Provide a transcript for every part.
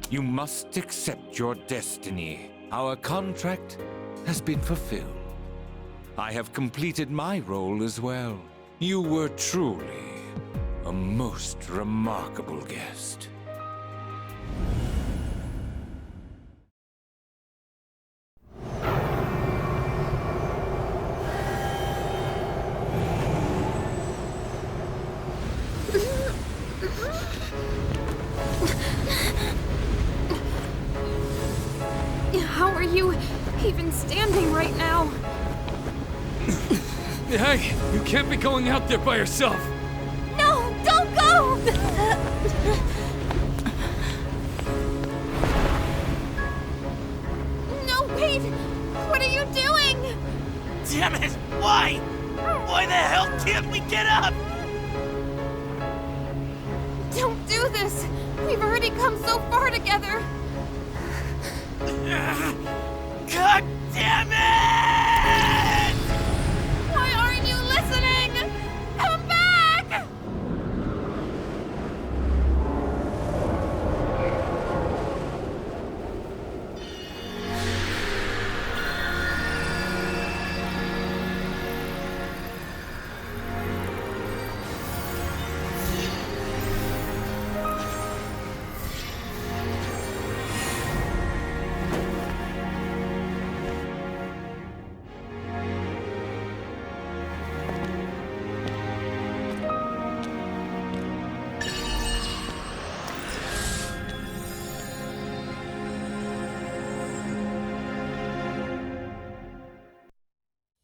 You must accept your destiny. Our contract has been fulfilled. I have completed my role as well. You were truly a most remarkable guest. How are you even standing right now? Hey, you can't be going out there by yourself! No, don't go! No, wait! What are you doing? Damn it! Why? Why the hell can't we get up? Don't do this! We've already come so far together! God damn it! Why aren't you listening? Come back!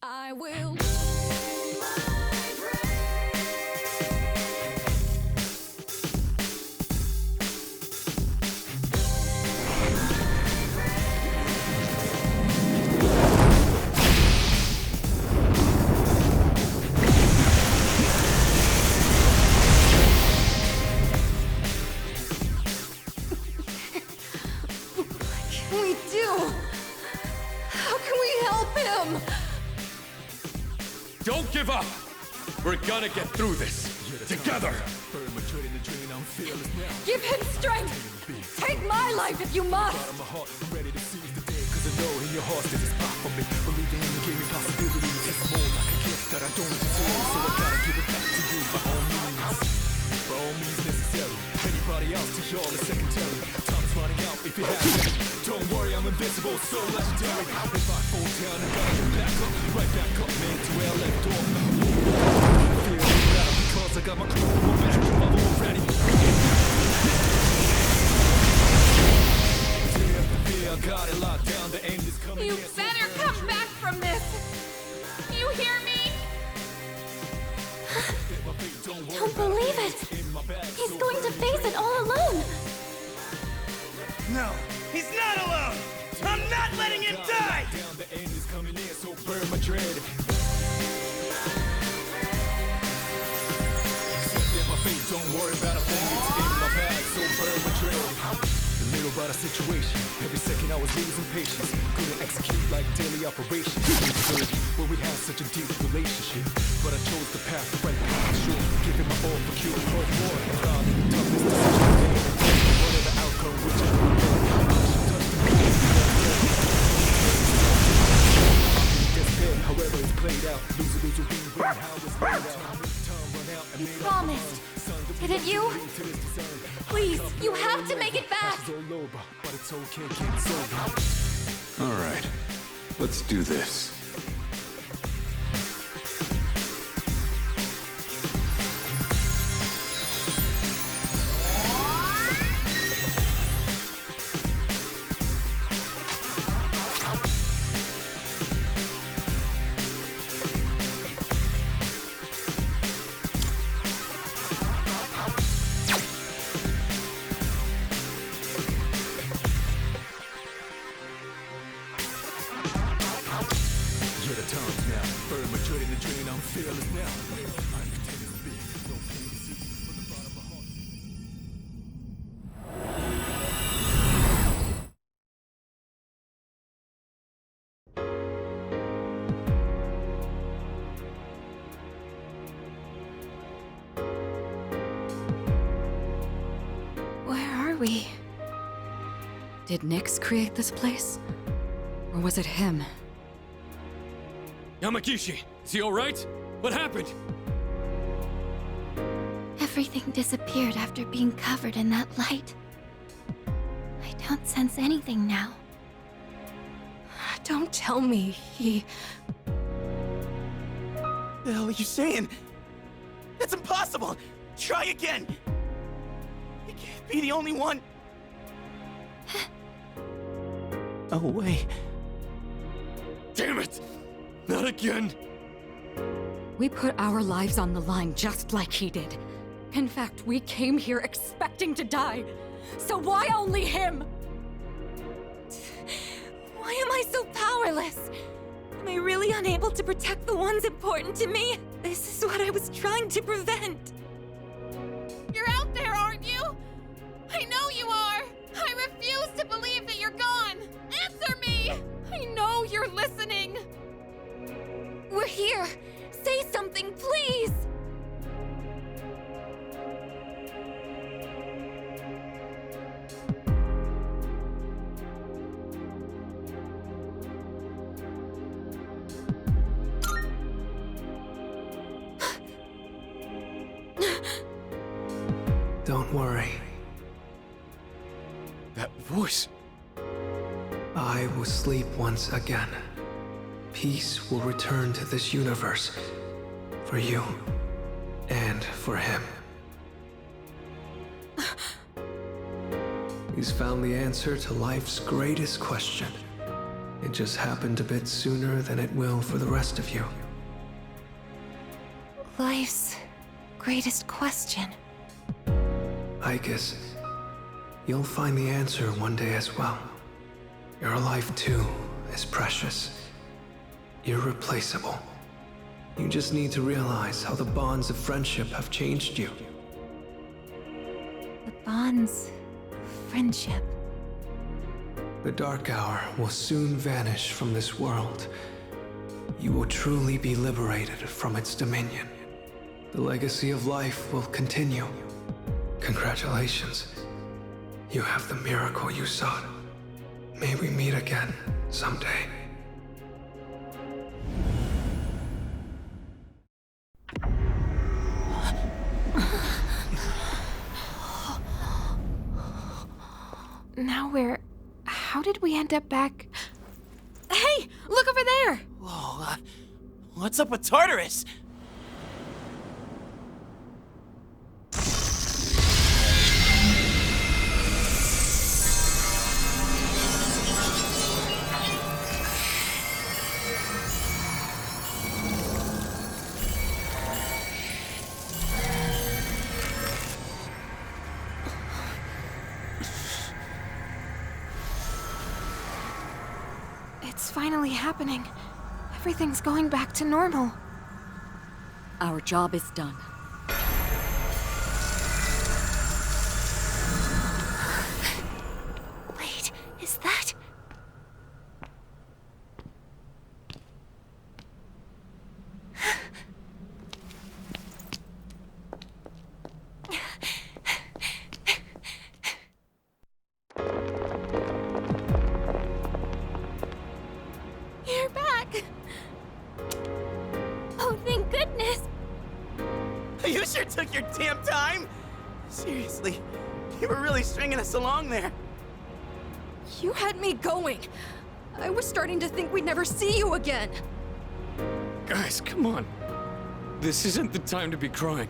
I will. What can we do? How can we help him? Don't give up! We're gonna get through this! Together! Give him strength! Take my life if you must! Don't worry, I'm invincible, so legendary. If I fall down, I gotta get back up, right back up, man, to where I left off. Feel better because I got my crew momentum, I'm already. I got it locked down, the end is coming. You better come back from this! You hear me? Don't believe it! He's going to face it all alone! No, he's not alone! I'm not letting him die! The end is coming in, so burn my dread. Accept my fate, don't worry about a thing, it's in my bag, so burn my dread. A little about a situation, every second I was losing patience. Couldn't execute like daily operations. Where we had such a deep relationship, but I chose the path right path, sure. Giving my all for cure, for more. Proud of the toughest decision, whatever outcome, which however it's played out, lose, win, how it's played out. You promised. Didn't you? Please, you have to make it back! All right, let's do this. Where are we? Did Nyx create this place? Or was it him? Yamagishi, is he alright? What happened? Everything disappeared after being covered in that light. I don't sense anything now. Don't tell me he... The hell are you saying? That's impossible! Try again! You can't be the only one! Oh, wait. Damn it! Not again! We put our lives on the line just like he did. In fact, we came here expecting to die. So why only him? Why am I so powerless? Am I really unable to protect the ones important to me? This is what I was trying to prevent. You're out there, aren't you? I know you are! I refuse to believe that you're gone! Answer me! I know you're listening! We're here! Say something, please! Don't worry. That voice. I will sleep once again. Peace will return to this universe. For you. And for him. He's found the answer to life's greatest question. It just happened a bit sooner than it will for the rest of you. Life's greatest question. I guess you'll find the answer one day as well. Your life too is precious, irreplaceable. You just need to realize how the bonds of friendship have changed you. The bonds of friendship. The Dark Hour will soon vanish from this world. You will truly be liberated from its dominion. The legacy of life will continue. Congratulations. You have the miracle you sought. May we meet again someday. Now how did we end up back? Hey! Look over there! Whoa, what's up with Tartarus? It's finally happening. Everything's going back to normal. Our job is done. Wait, is that... You're back! Oh, thank goodness! You sure took your damn time! Seriously, you were really stringing us along there. You had me going. I was starting to think we'd never see you again. Guys, come on. This isn't the time to be crying.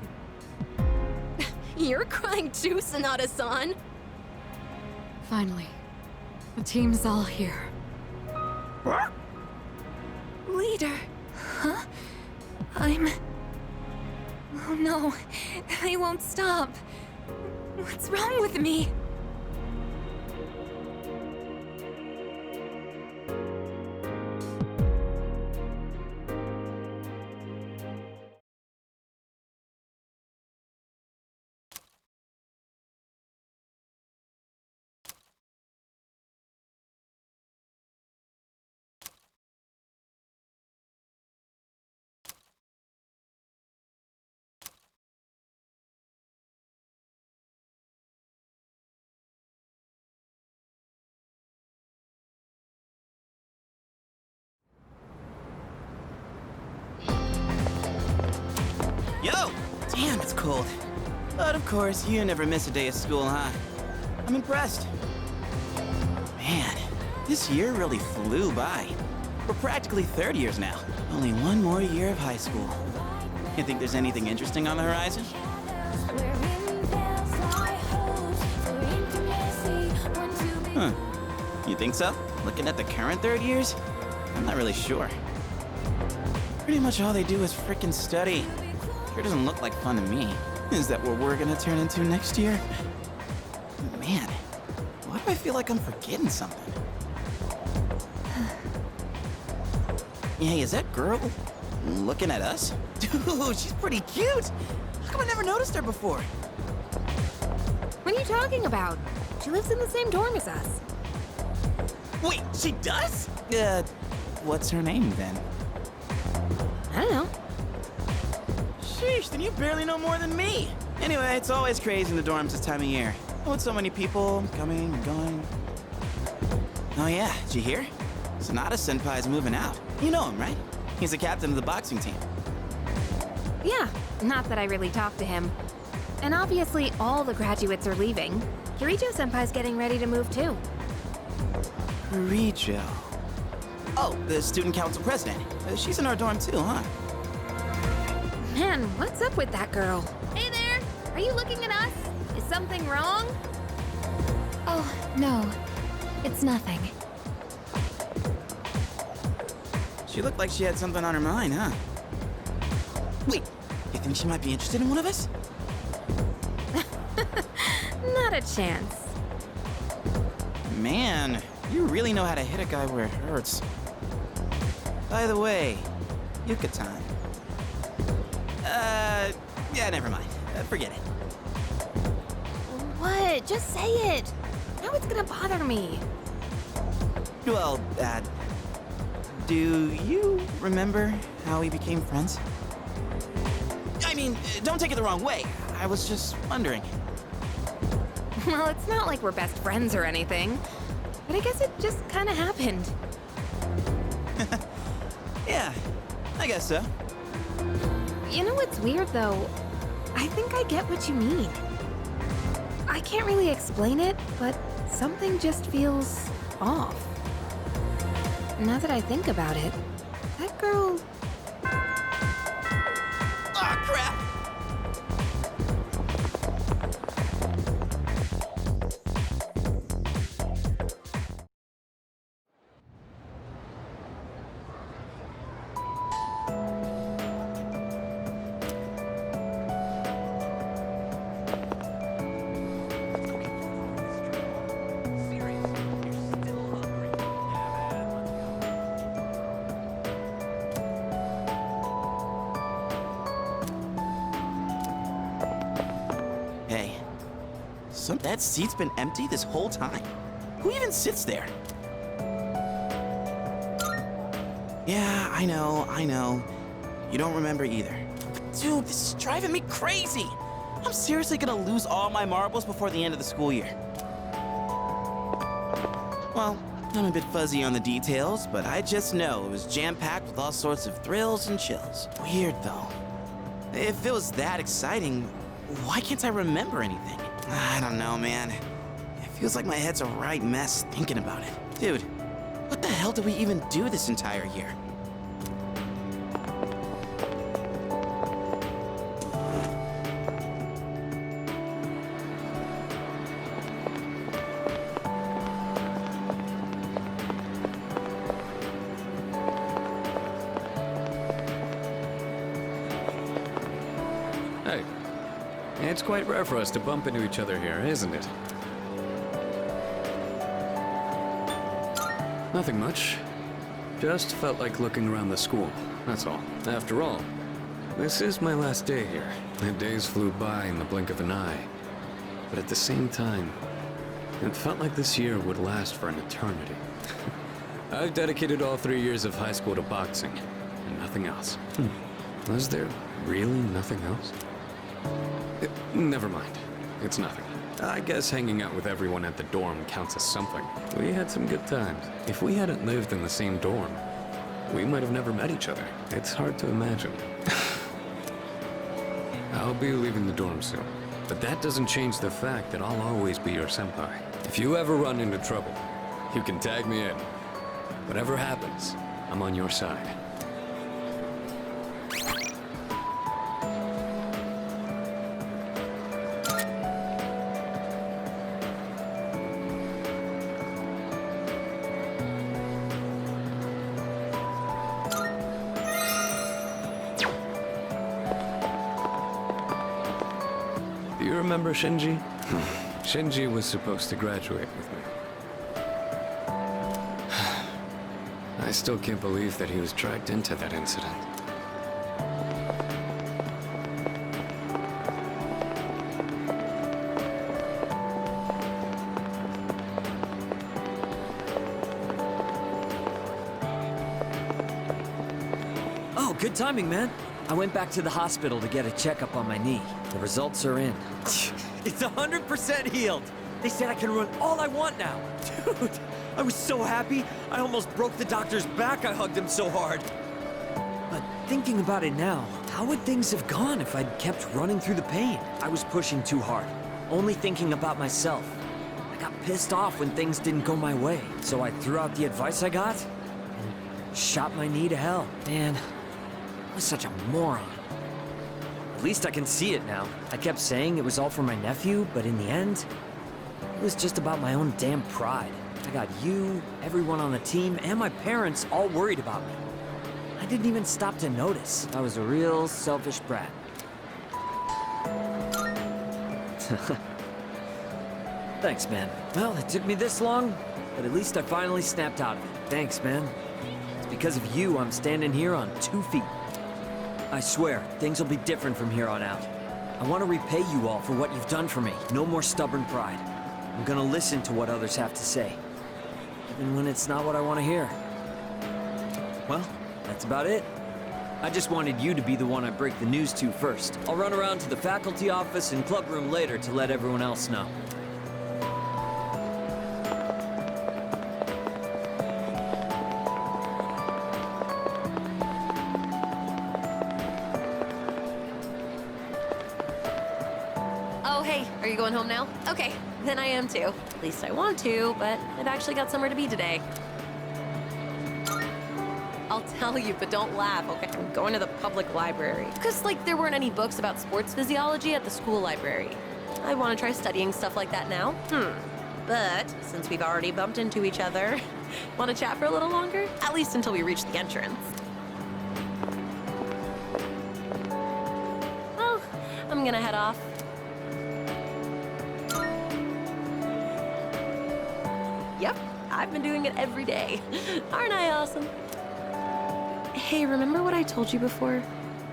You're crying too, Sonata-san. Finally, the team's all here. Leader? Huh? Oh no, I won't stop. What's wrong with me? Yo! Damn, it's cold. But of course, you never miss a day of school, huh? I'm impressed. Man, this year really flew by. We're practically third years now. Only one more year of high school. You think there's anything interesting on the horizon? Huh. You think so? Looking at the current third years? I'm not really sure. Pretty much all they do is frickin' study. Sure doesn't look like fun to me. Is that what we're gonna turn into next year? Man, why do I feel like I'm forgetting something? Hey, is that girl looking at us? Dude, she's pretty cute! How come I never noticed her before? What are you talking about? She lives in the same dorm as us. Wait, she does? What's her name then? I don't know. Sheesh, then you barely know more than me. Anyway, it's always crazy in the dorms this time of year. With so many people coming and going. Oh yeah, did you hear? Sonata Senpai's moving out. You know him, right? He's the captain of the boxing team. Yeah, not that I really talked to him. And obviously all the graduates are leaving. Kirijo-senpai's getting ready to move too. Kirijo. Oh, the student council president. She's in our dorm too, huh? Man, what's up with that girl? Hey there! Are you looking at us? Is something wrong? Oh, no. It's nothing. She looked like she had something on her mind, huh? Wait, you think she might be interested in one of us? Not a chance. Man, you really know how to hit a guy where it hurts. By the way, Yucatan. Yeah, never mind. Forget it. What? Just say it. Now it's gonna bother me. Well, do you remember how we became friends? I mean, don't take it the wrong way. I was just wondering. Well, it's not like we're best friends or anything. But I guess it just kind of happened. Yeah, I guess so. You know what's weird, though? I think I get what you mean. I can't really explain it, but something just feels off. Now that I think about it, that girl... Ah, crap! Hey, so that seat's been empty this whole time? Who even sits there? Yeah, I know. You don't remember either. Dude, this is driving me crazy. I'm seriously gonna lose all my marbles before the end of the school year. Well, I'm a bit fuzzy on the details, but I just know it was jam-packed with all sorts of thrills and chills. Weird, though. If it was that exciting, why can't I remember anything? I don't know, man. It feels like my head's a right mess thinking about it. Dude, what the hell did we even do this entire year? Hey, it's quite rare for us to bump into each other here, isn't it? Nothing much. Just felt like looking around the school, that's all. After all, this is my last day here. The days flew by in the blink of an eye. But at the same time, it felt like this year would last for an eternity. I've dedicated all 3 years of high school to boxing, and nothing else. Was there really nothing else? Never mind. It's nothing. I guess hanging out with everyone at the dorm counts as something. We had some good times. If we hadn't lived in the same dorm, we might have never met each other. It's hard to imagine. I'll be leaving the dorm soon. But that doesn't change the fact that I'll always be your senpai. If you ever run into trouble, you can tag me in. Whatever happens, I'm on your side. Do you remember Shinji? Shinji was supposed to graduate with me. I still can't believe that he was dragged into that incident. Oh, good timing, man. I went back to the hospital to get a checkup on my knee. The results are in. It's 100% healed. They said I can run all I want now. Dude, I was so happy. I almost broke the doctor's back. I hugged him so hard. But thinking about it now, how would things have gone if I'd kept running through the pain? I was pushing too hard, only thinking about myself. I got pissed off when things didn't go my way, so I threw out the advice I got and shot my knee to hell. Man, I was such a moron. At least I can see it now. I kept saying it was all for my nephew, but in the end, it was just about my own damn pride. I got you, everyone on the team, and my parents all worried about me. I didn't even stop to notice. I was a real selfish brat. Thanks, man. Well, it took me this long, but at least I finally snapped out of it. Thanks, man. It's because of you I'm standing here on 2 feet. I swear, things will be different from here on out. I want to repay you all for what you've done for me. No more stubborn pride. I'm gonna listen to what others have to say, even when it's not what I want to hear. Well, that's about it. I just wanted you to be the one I break the news to first. I'll run around to the faculty office and club room later to let everyone else know. Oh, hey, are you going home now? Okay, then I am too. At least I want to, but I've actually got somewhere to be today. I'll tell you, but don't laugh, okay? I'm going to the public library. Because, like, there weren't any books about sports physiology at the school library. I want to try studying stuff like that now. But, since we've already bumped into each other, want to chat for a little longer? At least until we reach the entrance. Well, I'm gonna head off. Yep, I've been doing it every day. Aren't I awesome? Hey, remember what I told you before?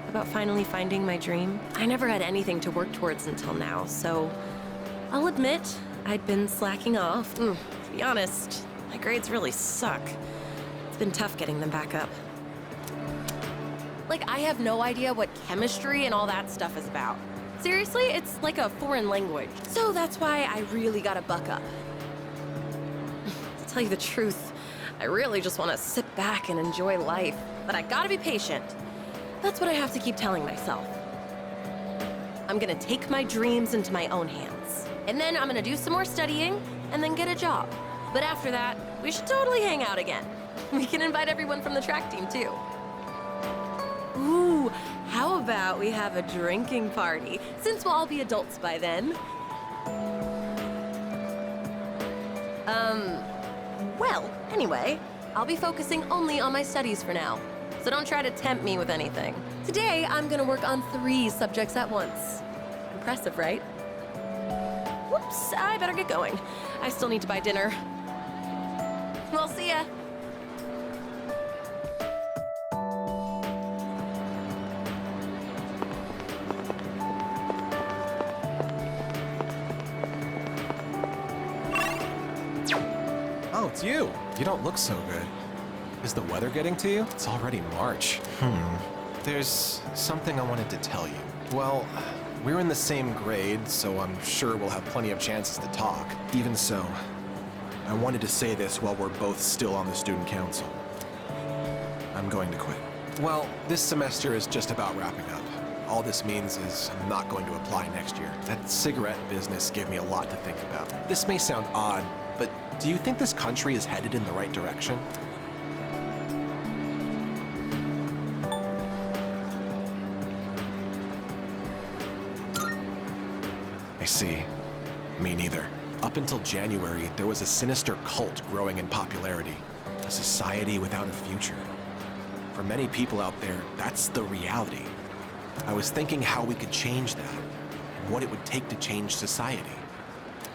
About finally finding my dream? I never had anything to work towards until now, so I'll admit I'd been slacking off. To be honest, my grades really suck. It's been tough getting them back up. Like, I have no idea what chemistry and all that stuff is about. Seriously, it's like a foreign language. So that's why I really gotta buck up. To tell you the truth, I really just want to sit back and enjoy life. But I gotta be patient. That's what I have to keep telling myself. I'm gonna take my dreams into my own hands. And then I'm gonna do some more studying, and then get a job. But after that, we should totally hang out again. We can invite everyone from the track team, too. Ooh, how about we have a drinking party, since we'll all be adults by then? Well, anyway, I'll be focusing only on my studies for now. So don't try to tempt me with anything. Today, I'm gonna work on 3 subjects at once. Impressive, right? Whoops, I better get going. I still need to buy dinner. Well, see ya. Oh, it's you. You don't look so good. Is the weather getting to you? It's already March. There's something I wanted to tell you. Well, we're in the same grade, so I'm sure we'll have plenty of chances to talk. Even so, I wanted to say this while we're both still on the student council. I'm going to quit. Well, this semester is just about wrapping up. All this means is I'm not going to apply next year. That cigarette business gave me a lot to think about. This may sound odd, but do you think this country is headed in the right direction? I see. Me neither. Up until January, there was a sinister cult growing in popularity. A society without a future. For many people out there, that's the reality. I was thinking how we could change that, and what it would take to change society.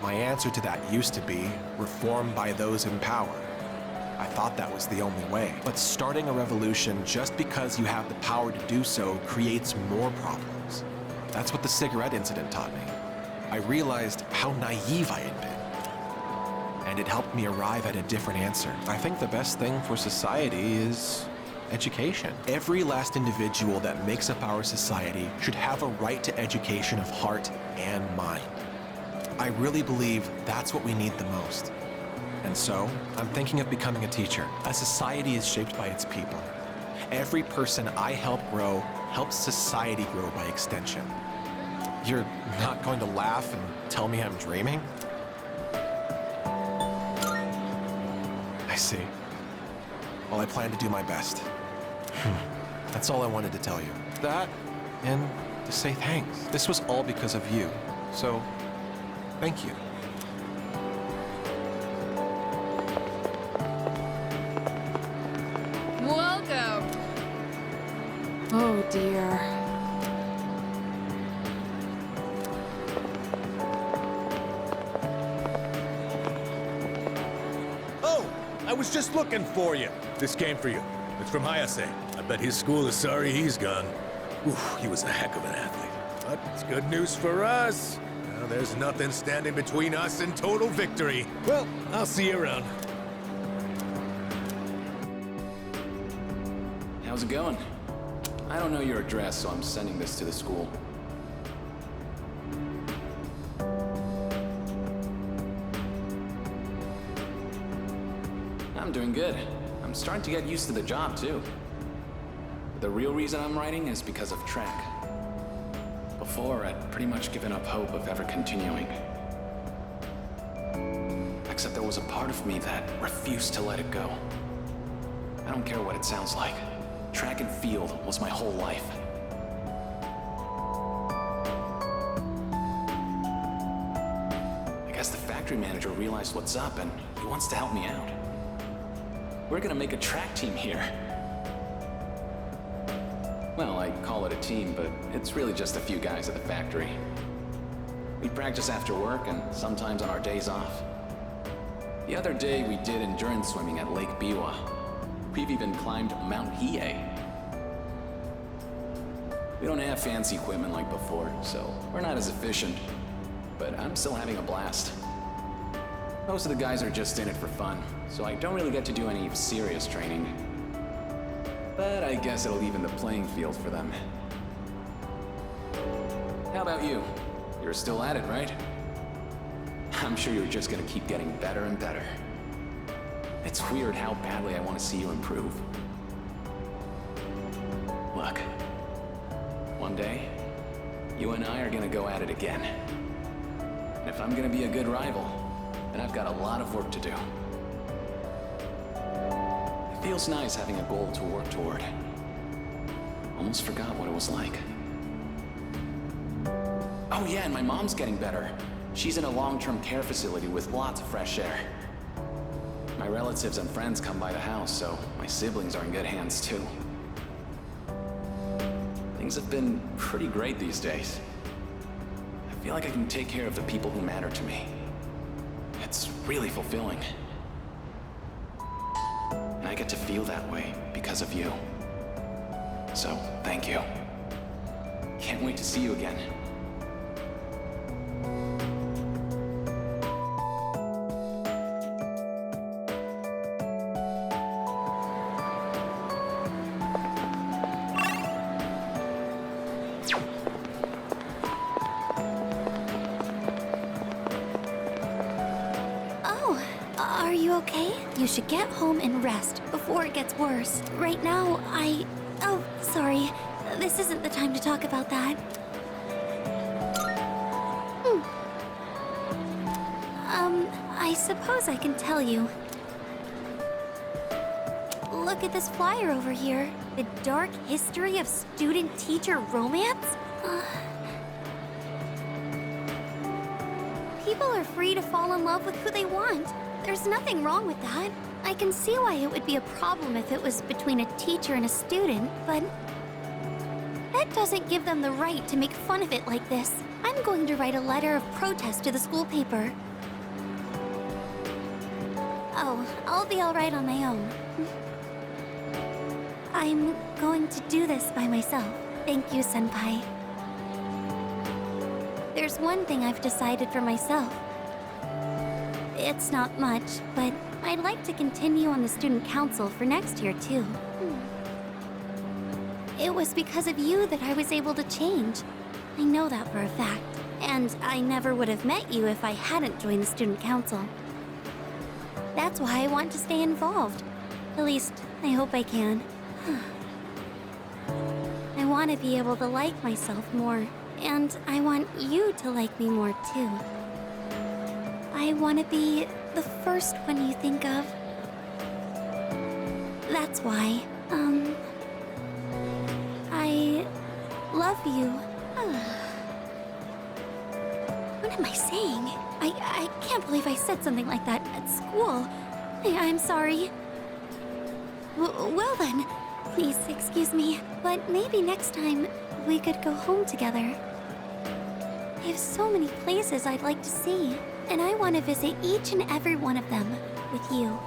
My answer to that used to be reform by those in power. I thought that was the only way. But starting a revolution just because you have the power to do so creates more problems. That's what the cigarette incident taught me. I realized how naive I had been. And it helped me arrive at a different answer. I think the best thing for society is education. Every last individual that makes up our society should have a right to education of heart and mind. I really believe that's what we need the most. And so, I'm thinking of becoming a teacher. A society is shaped by its people. Every person I help grow helps society grow by extension. You're not going to laugh and tell me I'm dreaming? I see. Well, I plan to do my best. That's all I wanted to tell you. That, and to say thanks. This was all because of you. So, thank you. Welcome! Oh dear. Oh, I was just looking for you. This came for you. It's from Hayase. I bet his school is sorry he's gone. Oof, he was a heck of an athlete. But it's good news for us. Now there's nothing standing between us and total victory. Well, I'll see you around. How's it going? I don't know your address, so I'm sending this to the school. I'm doing good. I'm starting to get used to the job, too. But the real reason I'm writing is because of track. Before, I'd pretty much given up hope of ever continuing. Except there was a part of me that refused to let it go. I don't care what it sounds like. Track and field was my whole life. I guess the factory manager realized what's up and he wants to help me out. We're gonna make a track team here. Well, I call it a team, but it's really just a few guys at the factory. We practice after work and sometimes on our days off. The other day we did endurance swimming at Lake Biwa. We've even climbed Mount Hiei. We don't have fancy equipment like before, so we're not as efficient. But I'm still having a blast. Most of the guys are just in it for fun, so I don't really get to do any serious training. But I guess it'll even the playing field for them. How about you? You're still at it, right? I'm sure you're just gonna keep getting better and better. It's weird how badly I want to see you improve. Look, one day, you and I are gonna go at it again. And if I'm gonna be a good rival, then I've got a lot of work to do. It feels nice having a goal to work toward. Almost forgot what it was like. Oh yeah, and my mom's getting better. She's in a long-term care facility with lots of fresh air. My relatives and friends come by the house, so my siblings are in good hands too. Things have been pretty great these days. I feel like I can take care of the people who matter to me. It's really fulfilling. And I get to feel that way because of you. So, thank you. Can't wait to see you again. Are you okay? You should get home and rest before it gets worse. Right now, Oh, sorry. this isn't the time to talk about that. I suppose I can tell you. Look at this flyer over here. The dark history of student-teacher romance? People are free to fall in love with who they want. There's nothing wrong with that. I can see why it would be a problem if it was between a teacher and a student, but that doesn't give them the right to make fun of it like this. I'm going to write a letter of protest to the school paper. Oh, I'll be all right on my own. I'm going to do this by myself. Thank you, Senpai. There's one thing I've decided for myself. It's not much, but I'd like to continue on the student council for next year, too. It was because of you that I was able to change. I know that for a fact. And I never would have met you if I hadn't joined the student council. That's why I want to stay involved. At least, I hope I can. I want to be able to like myself more. And I want you to like me more, too. I want to be the first one you think of. That's why, I love you. What am I saying? I can't believe I said something like that at school. I'm sorry. Well then, please excuse me, but maybe next time we could go home together. I have so many places I'd like to see, and I want to visit each and every one of them with you.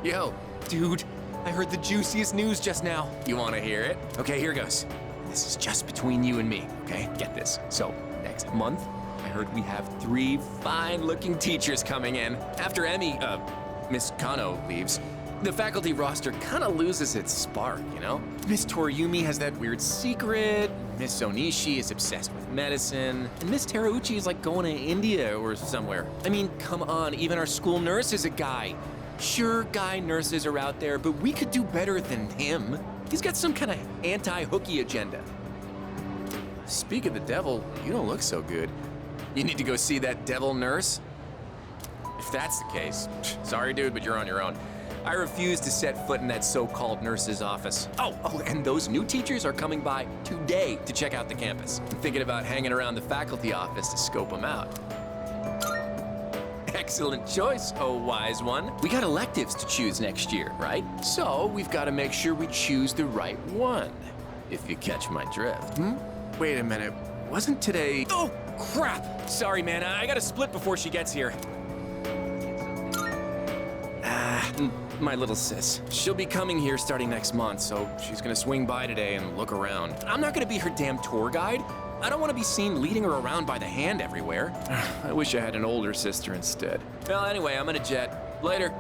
Yo, dude, I heard the juiciest news just now. You wanna hear it? Okay, here goes. This is just between you and me, okay? Get this. So, next month, I heard we have 3 fine-looking teachers coming in. After Miss Kano leaves, the faculty roster kinda loses its spark, you know? Miss Toriumi has that weird secret, Miss Onishi is obsessed with medicine, and Miss Terauchi is like going to India or somewhere. I mean, come on, even our school nurse is a guy. Sure, guy nurses are out there, but we could do better than him. He's got some kind of anti-hooky agenda. Speak of the devil, you don't look so good. You need to go see that devil nurse? If that's the case, sorry dude, but you're on your own. I refuse to set foot in that so-called nurse's office. Oh, and those new teachers are coming by today to check out the campus. I'm thinking about hanging around the faculty office to scope them out. Excellent choice, oh wise one. We got electives to choose next year, right? So we've got to make sure we choose the right one, if you catch my drift. Wait a minute, wasn't today... Oh, crap! Sorry, man, I gotta split before she gets here. My little sis. She'll be coming here starting next month, so she's gonna swing by today and look around. I'm not gonna be her damn tour guide. I don't want to be seen leading her around by the hand everywhere. I wish I had an older sister instead. Well, anyway, I'm gonna jet. Later.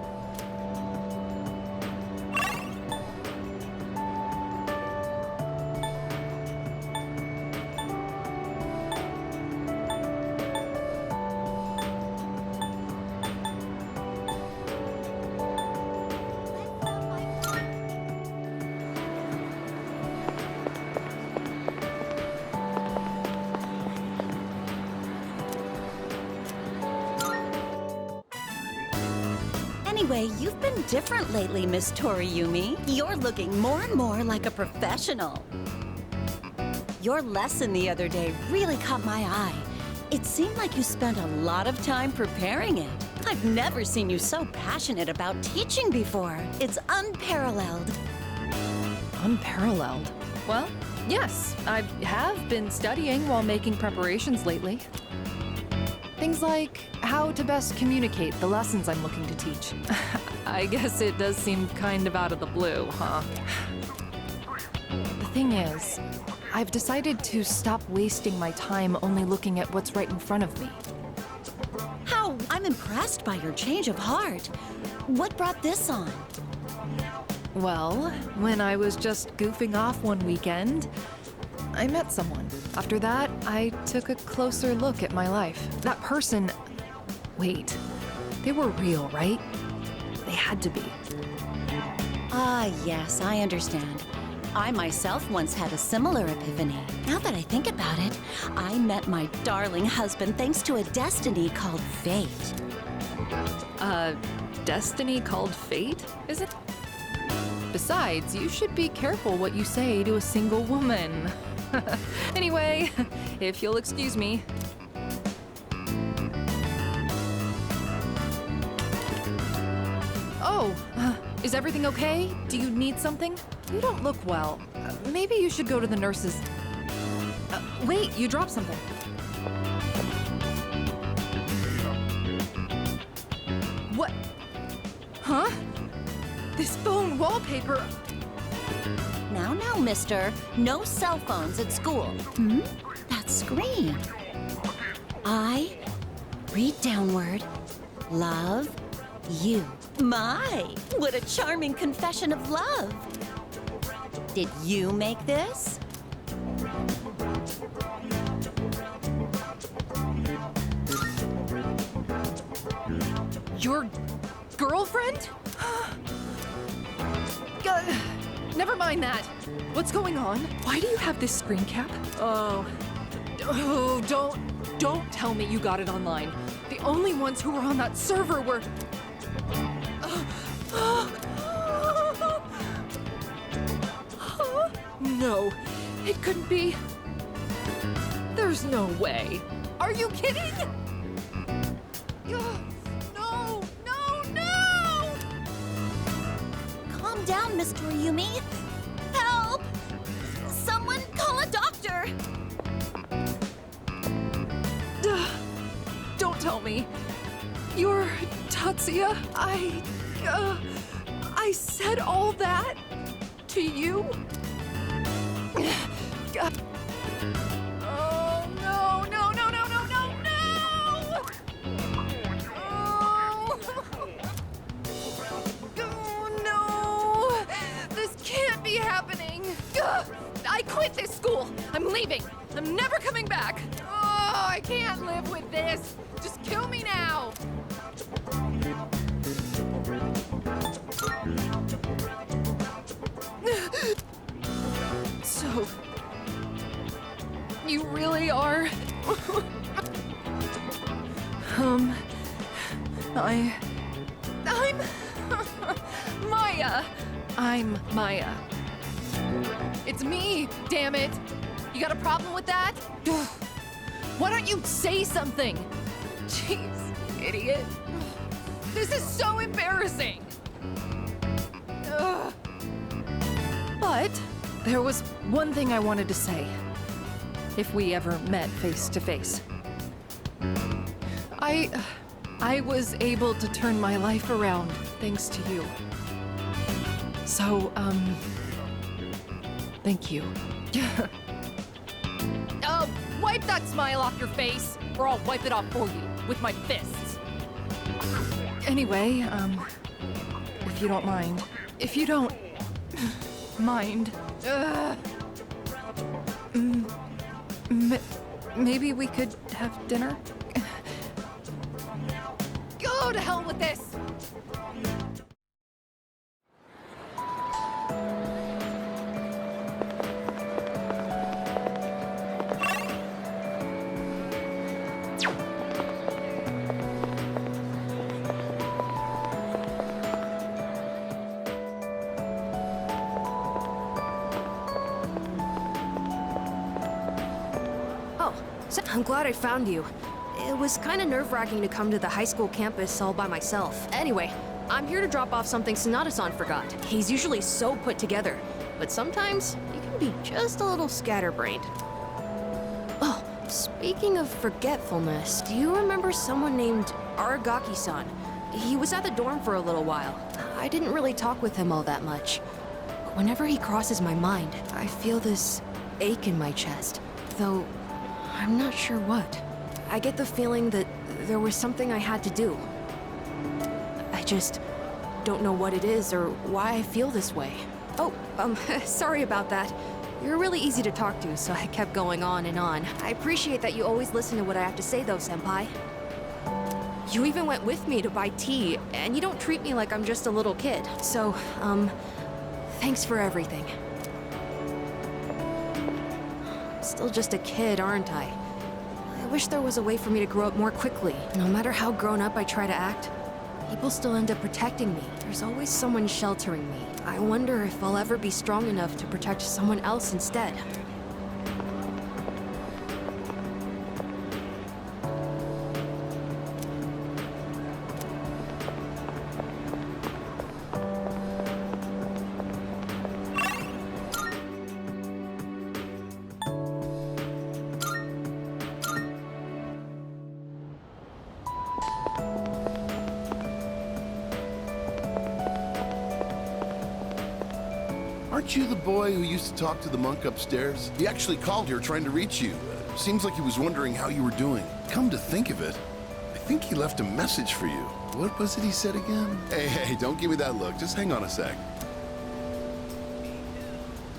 Anyway, you've been different lately, Miss Toriumi. You're looking more and more like a professional. Your lesson the other day really caught my eye. It seemed like you spent a lot of time preparing it. I've never seen you so passionate about teaching before. It's unparalleled. Unparalleled? Well, yes, I have been studying while making preparations lately. Things like how to best communicate the lessons I'm looking to teach. I guess it does seem kind of out of the blue, huh? The thing is, I've decided to stop wasting my time only looking at what's right in front of me. How? I'm impressed by your change of heart. What brought this on? Well, when I was just goofing off one weekend, I met someone. After that, I took a closer look at my life. That person... Wait, they were real, right? They had to be. Ah, yes, I understand. I myself once had a similar epiphany. Now that I think about it, I met my darling husband thanks to a destiny called fate. Destiny called fate, is it? Besides, you should be careful what you say to a single woman. Anyway, if you'll excuse me. Oh, is everything okay? Do you need something? You don't look well. Maybe you should go to the nurses. Wait, you dropped something. What? Huh? This phone wallpaper... Now, mister. No cell phones at school. Hmm? That screen. I read downward. Love you. My, what a charming confession of love. Did you make this? Your girlfriend? Never mind that. What's going on? Why do you have this screen cap? Oh, don't tell me you got it online. The only ones who were on that server were... No, it couldn't be. There's no way. Are you kidding? No! Calm down, Miss Toriumi. Help! Someone call a doctor! Don't tell me. You're Tatsuya? I said all that to you? Oh, no! Oh, no! This can't be happening! I quit this school! I'm leaving! I'm never coming back! Oh, I can't live with this! Just kill me now! So... you really are... I'm... Maya! I'm Maya. It's me, damn it! You got a problem with that? Why don't you say something? Jeez, idiot. This is so embarrassing! Ugh. But there was one thing I wanted to say. If we ever met face to face. I was able to turn my life around thanks to you. So, thank you. Wipe that smile off your face, or I'll wipe it off for you with my fists. Anyway, if you don't mind. If you don't mind. Maybe we could have dinner? Go to hell with this! I'm glad I found you. It was kind of nerve-wracking to come to the high school campus all by myself. Anyway, I'm here to drop off something Sanada-san forgot. He's usually so put together, but sometimes he can be just a little scatterbrained. Oh, Speaking of forgetfulness, do you remember someone named Aragaki-san? He was at the dorm for a little while. I didn't really talk with him all that much. But whenever he crosses my mind, I feel this ache in my chest. Though, I'm not sure what. I get the feeling that there was something I had to do. I just don't know what it is or why I feel this way. Oh, sorry about that. You're really easy to talk to, so I kept going on and on. I appreciate that you always listen to what I have to say, though, Senpai. You even went with me to buy tea, and you don't treat me like I'm just a little kid. So, thanks for everything. I'm still just a kid, aren't I? I wish there was a way for me to grow up more quickly. No matter how grown up I try to act, people still end up protecting me. There's always someone sheltering me. I wonder if I'll ever be strong enough to protect someone else instead. Aren't you the boy who used to talk to the monk upstairs? He actually called here trying to reach you. Seems like he was wondering how you were doing. Come to think of it, I think he left a message for you. What was it he said again? Hey, don't give me that look. Just hang on a sec.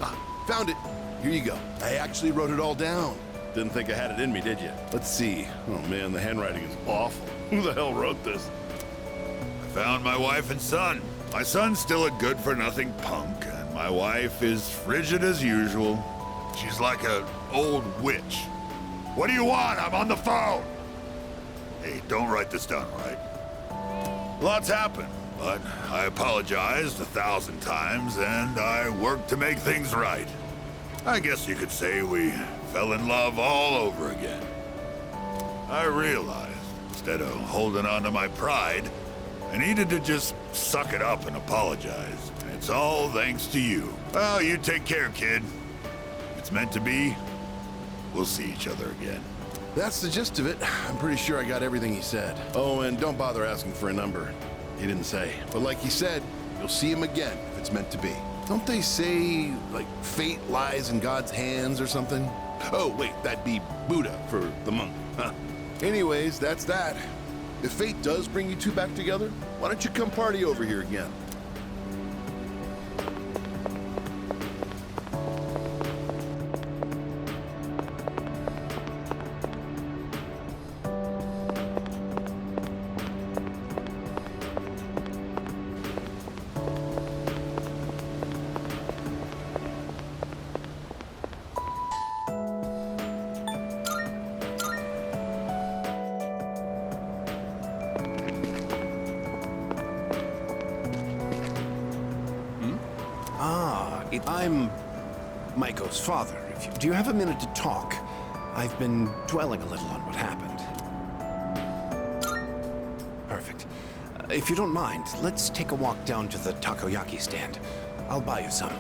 Ah, found it. Here you go. I actually wrote it all down. Didn't think I had it in me, did you? Let's see. Oh man, the handwriting is awful. Who the hell wrote this? I found my wife and son. My son's still a good-for-nothing punk, and my wife is frigid as usual. She's like an old witch. What do you want? I'm on the phone! Hey, don't write this down, all right? Lots happened, but I apologized 1,000 times, and I worked to make things right. I guess you could say we fell in love all over again. I realized, instead of holding on to my pride, I needed to just suck it up and apologize. And it's all thanks to you. Well, you take care, kid. If it's meant to be, we'll see each other again. That's the gist of it. I'm pretty sure I got everything he said. Oh, and don't bother asking for a number. He didn't say. But like he said, you'll see him again if it's meant to be. Don't they say, like, fate lies in God's hands or something? Oh, wait, that'd be Buddha for the monk. Huh. Anyways, that's that. If fate does bring you two back together, why don't you come party over here again? I'm Maiko's father. Do you have a minute to talk? I've been dwelling a little on what happened. Perfect. If you don't mind, let's take a walk down to the takoyaki stand. I'll buy you some.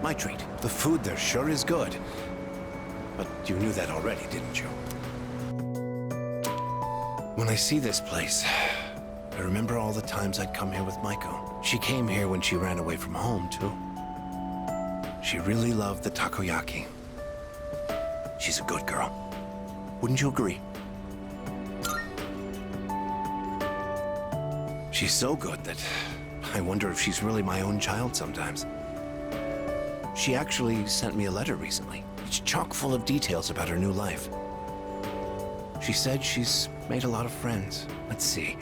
My treat. The food there sure is good. But you knew that already, didn't you? When I see this place, I remember all the times I'd come here with Maiko. She came here when she ran away from home, too. She really loved the takoyaki. She's a good girl. Wouldn't you agree? She's so good that I wonder if she's really my own child sometimes. She actually sent me a letter recently. It's chock full of details about her new life. She said she's made a lot of friends. Let's see.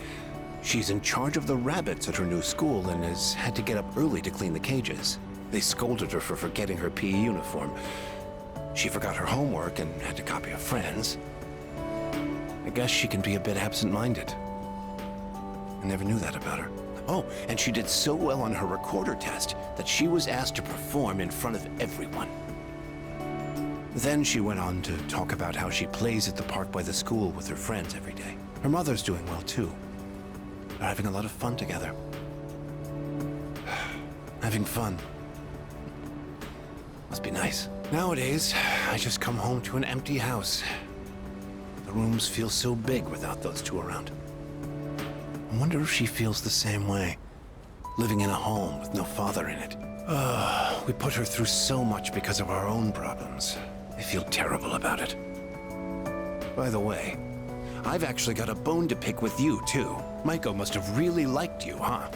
She's in charge of the rabbits at her new school and has had to get up early to clean the cages. They scolded her for forgetting her PE uniform. She forgot her homework and had to copy a friend's. I guess she can be a bit absent-minded. I never knew that about her. Oh, and she did so well on her recorder test that she was asked to perform in front of everyone. Then she went on to talk about how she plays at the park by the school with her friends every day. Her mother's doing well, too. They're having a lot of fun together. Having fun. Must be nice. Nowadays, I just come home to an empty house. rooms feel so big without those two around. I wonder if she feels the same way, living in a home with no father in it. We put her through so much because of our own problems. I feel terrible about it. By the way, I've actually got a bone to pick with you, too. Maiko must have really liked you, huh?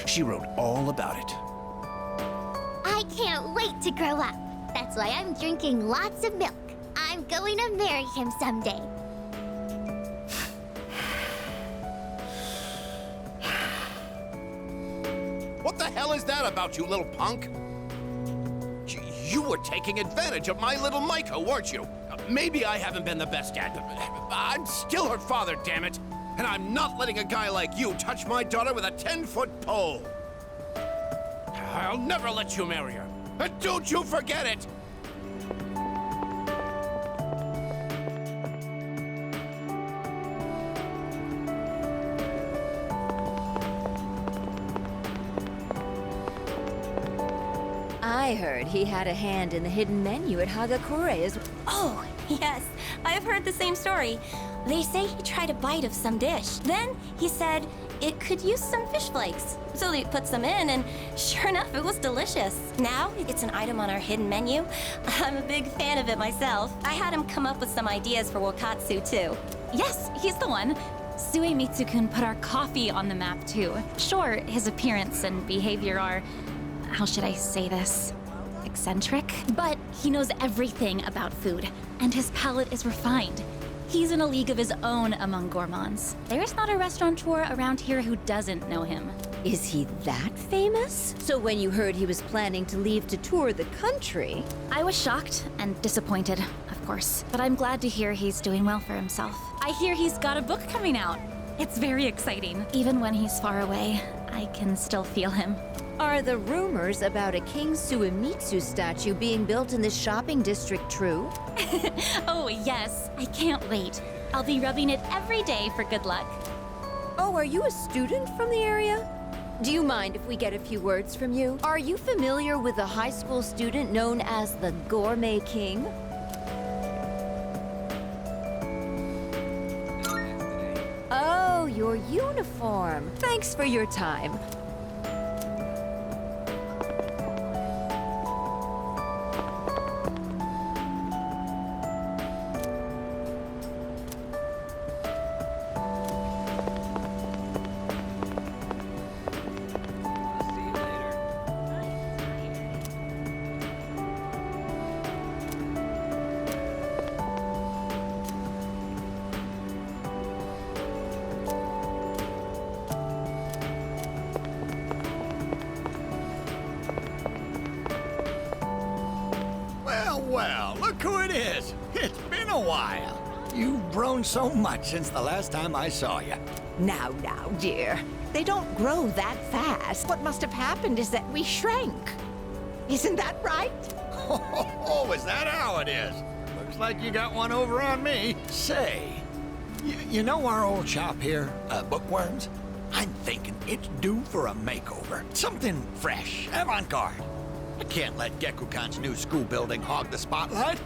She wrote all about it. I can't wait to grow up. That's why I'm drinking lots of milk. I'm going to marry him someday. What the hell is that about, you little punk? You were taking advantage of my little Maiko, weren't you? Maybe I haven't been the best dad, but I'm still her father, damn it. And I'm not letting a guy like you touch my daughter with a 10-foot pole. I'll never let you marry her. And don't you forget it! I heard he had a hand in the hidden menu at Hagakure as well. Oh, yes. I've heard the same story. They say he tried a bite of some dish. Then he said it could use some fish flakes. So he put some in, and sure enough, it was delicious. Now it's an item on our hidden menu. I'm a big fan of it myself. I had him come up with some ideas for Wakatsu, too. Yes, he's the one. Suemitsu-kun put our coffee on the map, too. Sure, his appearance and behavior are... how should I say this? Eccentric? But he knows everything about food, and his palate is refined. He's in a league of his own among gourmands. There's not a restaurateur around here who doesn't know him. Is he that famous? So when you heard he was planning to leave to tour the country... I was shocked and disappointed, of course. But I'm glad to hear he's doing well for himself. I hear he's got a book coming out. It's very exciting. Even when he's far away, I can still feel him. Are the rumors about a King Suemitsu statue being built in this shopping district true? Oh, yes. I can't wait. I'll be rubbing it every day for good luck. Oh, are you a student from the area? Do you mind if we get a few words from you? Are you familiar with a high school student known as the Gourmet King? Oh, your uniform. Thanks for your time. Well, look who it is. It's been a while. You've grown so much since the last time I saw you. Now, dear. They don't grow that fast. What must have happened is that we shrank. Isn't that right? Oh, is that how it is? Looks like you got one over on me. Say, you know our old shop here, Bookworms? I'm thinking it's due for a makeover. Something fresh, avant-garde. I can't let Gekukan's new school building hog the spotlight.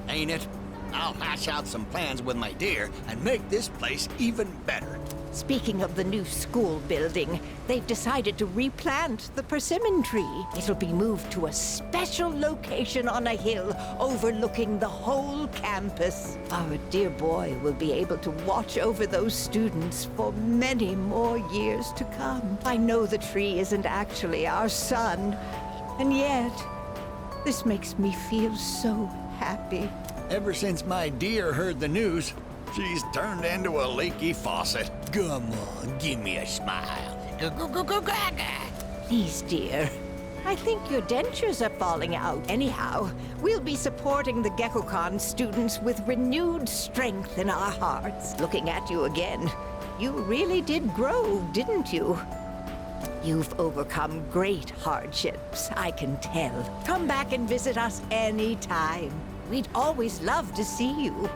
Ain't it? I'll hash out some plans with my dear and make this place even better. Speaking of the new school building, they've decided to replant the persimmon tree. It'll be moved to a special location on a hill overlooking the whole campus. Our dear boy will be able to watch over those students for many more years to come. I know the tree isn't actually our son, and yet, this makes me feel so happy. Ever since my dear heard the news, she's turned into a leaky faucet. Come on, give me a smile. Please, dear. I think your dentures are falling out. Anyhow, we'll be supporting the Gekukan students with renewed strength in our hearts. Looking at you again, you really did grow, didn't you? You've overcome great hardships, I can tell. Come back and visit us anytime. We'd always love to see you.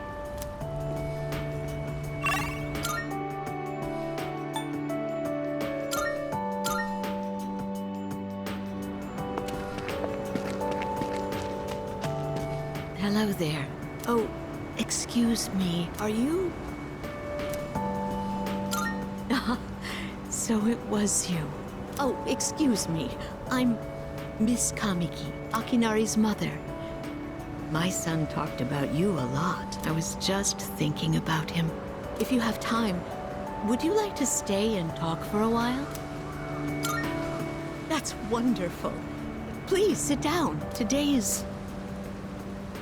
Hello there. Oh, excuse me. Are you... So it was you. Oh, excuse me. I'm Miss Kamiki, Akinari's mother. My son talked about you a lot. I was just thinking about him. If you have time, would you like to stay and talk for a while? That's wonderful. Please sit down. Today is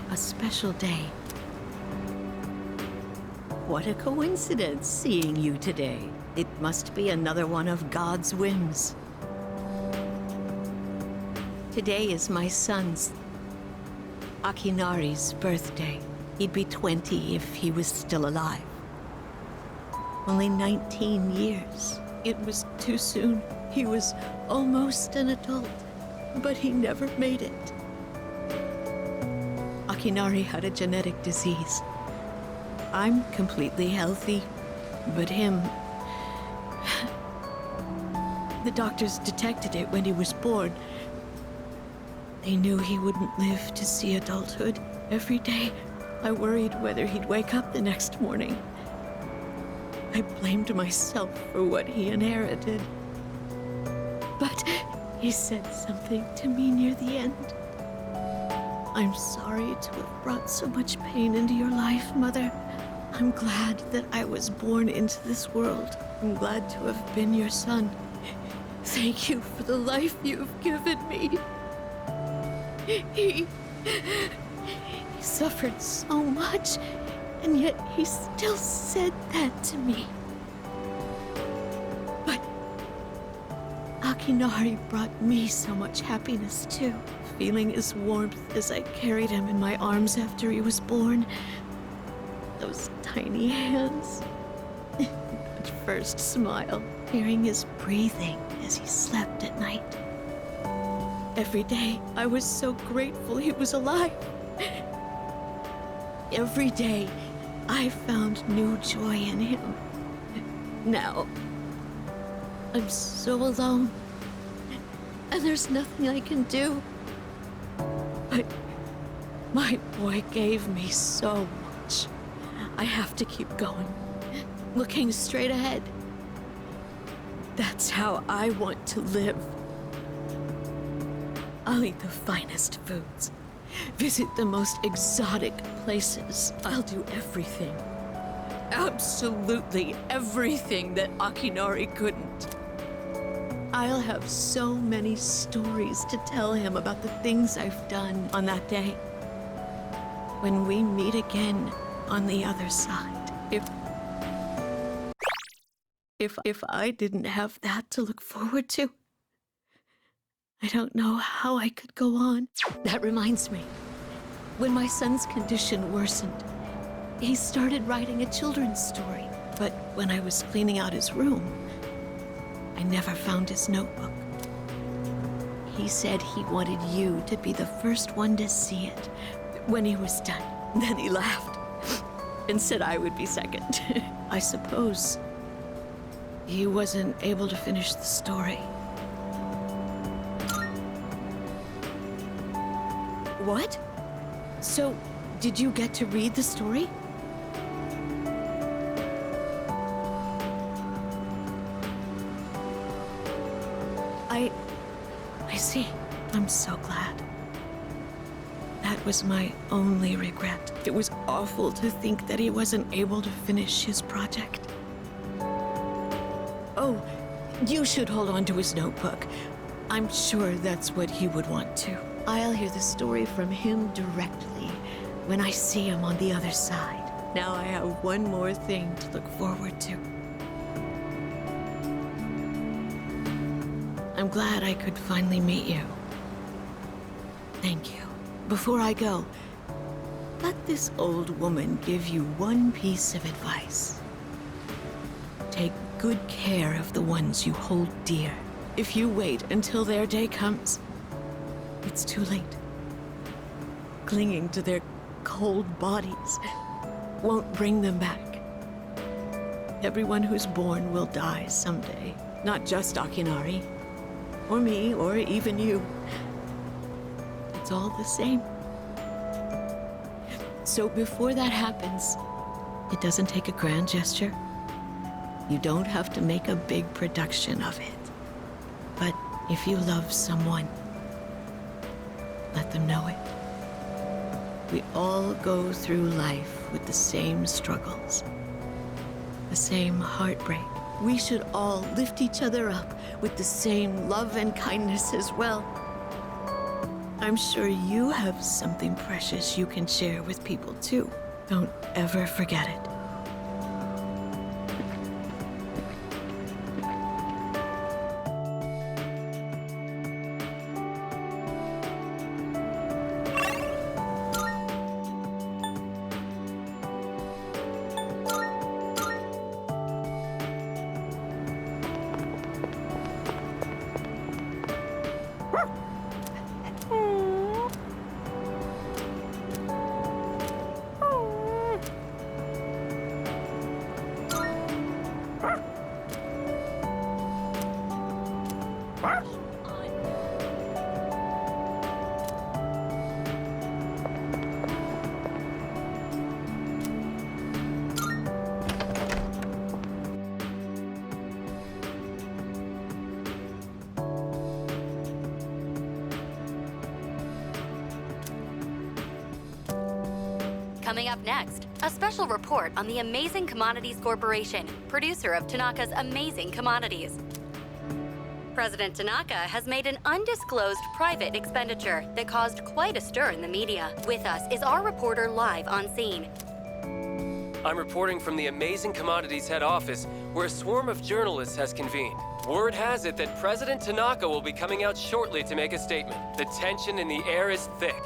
a special day. What a coincidence seeing you today. It must be another one of God's whims. Today is my son's, Akinari's, birthday. He'd be 20 if he was still alive. Only 19 years. It was too soon. He was almost an adult, but he never made it. Akinari had a genetic disease. I'm completely healthy, but him... The doctors detected it when he was born. They knew he wouldn't live to see adulthood. Every day, I worried whether he'd wake up the next morning. I blamed myself for what he inherited. But he said something to me near the end. I'm sorry to have brought so much pain into your life, Mother. I'm glad that I was born into this world. I'm glad to have been your son. Thank you for the life you've given me. He suffered so much, and yet he still said that to me. But Akinari brought me so much happiness too. Feeling his warmth as I carried him in my arms after he was born. Those tiny hands. That first smile. Hearing his breathing as he slept at night. Every day, I was so grateful he was alive. Every day, I found new joy in him. Now, I'm so alone, and there's nothing I can do. But my boy gave me so much. I have to keep going, looking straight ahead. That's how I want to live. I'll eat the finest foods, visit the most exotic places. I'll do everything. Absolutely everything that Akinari couldn't. I'll have so many stories to tell him about the things I've done on that day. When we meet again on the other side. If I didn't have that to look forward to, I don't know how I could go on. That reminds me, when my son's condition worsened, he started writing a children's story. But when I was cleaning out his room, I never found his notebook. He said he wanted you to be the first one to see it when he was done. Then he laughed and said I would be second. I suppose he wasn't able to finish the story. What? So, did you get to read the story? I see. I'm so glad. That was my only regret. It was awful to think that he wasn't able to finish his project. Oh, you should hold on to his notebook. I'm sure that's what he would want to. I'll hear the story from him directly when I see him on the other side. Now I have one more thing to look forward to. I'm glad I could finally meet you. Thank you. Before I go, let this old woman give you one piece of advice. Take good care of the ones you hold dear. If you wait until their day comes, it's too late. Clinging to their cold bodies won't bring them back. Everyone who's born will die someday. Not just Akinari, or me, or even you. It's all the same. So before that happens, it doesn't take a grand gesture. You don't have to make a big production of it. But if you love someone, let them know it. We all go through life with the same struggles, the same heartbreak. We should all lift each other up with the same love and kindness as well. I'm sure you have something precious you can share with people too. Don't ever forget it. Coming up next, a special report on the Amazing Commodities Corporation, producer of Tanaka's Amazing Commodities. President Tanaka has made an undisclosed private expenditure that caused quite a stir in the media. With us is our reporter live on scene. I'm reporting from the Amazing Commodities head office, where a swarm of journalists has convened. Word has it that President Tanaka will be coming out shortly to make a statement. The tension in the air is thick.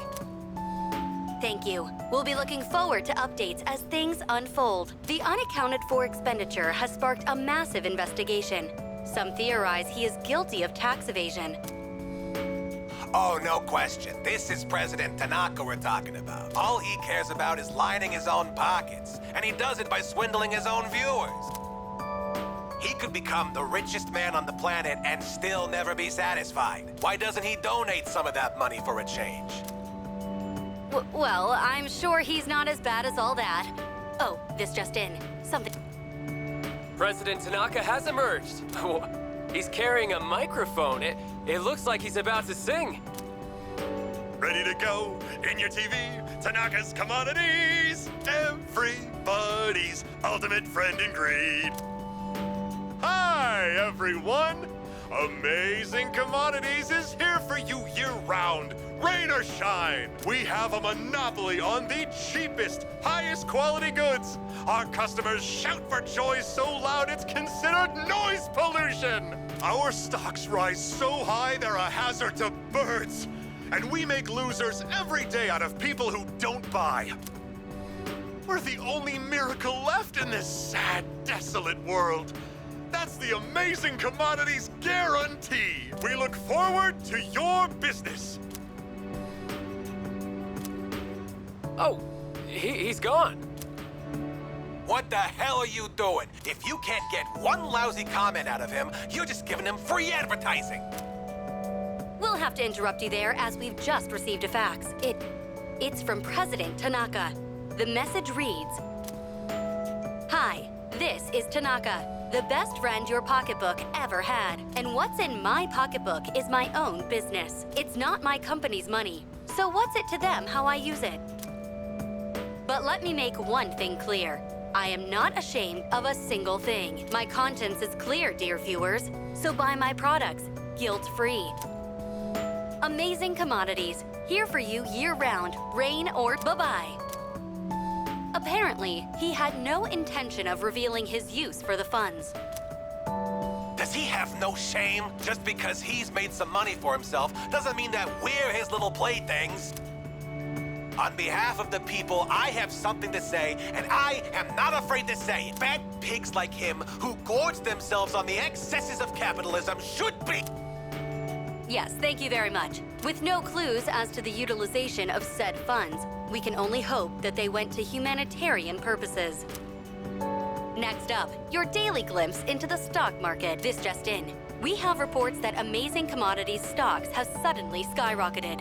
Thank you. We'll be looking forward to updates as things unfold. The unaccounted-for expenditure has sparked a massive investigation. Some theorize he is guilty of tax evasion. Oh, no question. This is President Tanaka we're talking about. All he cares about is lining his own pockets, and he does it by swindling his own viewers. He could become the richest man on the planet and still never be satisfied. Why doesn't he donate some of that money for a change? Well, I'm sure he's not as bad as all that. Oh, this just in. Something... President Tanaka has emerged. He's carrying a microphone. It looks like he's about to sing. Ready to go in your TV? Tanaka's Commodities! Everybody's ultimate friend in greed. Hi, everyone! Amazing Commodities is here for you year-round. Rain or shine, we have a monopoly on the cheapest, highest quality goods. Our customers shout for joy so loud it's considered noise pollution. Our stocks rise so high they're a hazard to birds. And we make losers every day out of people who don't buy. We're the only miracle left in this sad, desolate world. That's the Amazing Commodities guarantee. We look forward to your business. Oh, he's gone. What the hell are you doing? If you can't get one lousy comment out of him, you're just giving him free advertising. We'll have to interrupt you there as we've just received a fax. It's from President Tanaka. The message reads, "Hi, this is Tanaka, the best friend your pocketbook ever had. And what's in my pocketbook is my own business. It's not my company's money. So what's it to them how I use it? But let me make one thing clear. I am not ashamed of a single thing. My conscience is clear, dear viewers. So buy my products, guilt-free. Amazing Commodities, here for you year-round, rain or bye-bye." Apparently, he had no intention of revealing his use for the funds. Does he have no shame? Just because he's made some money for himself doesn't mean that we're his little playthings. On behalf of the people, I have something to say, and I am not afraid to say it. Fat pigs like him who gorge themselves on the excesses of capitalism should be... Yes, thank you very much. With no clues as to the utilization of said funds, we can only hope that they went to humanitarian purposes. Next up, your daily glimpse into the stock market. This just in. We have reports that Amazing Commodities stocks have suddenly skyrocketed.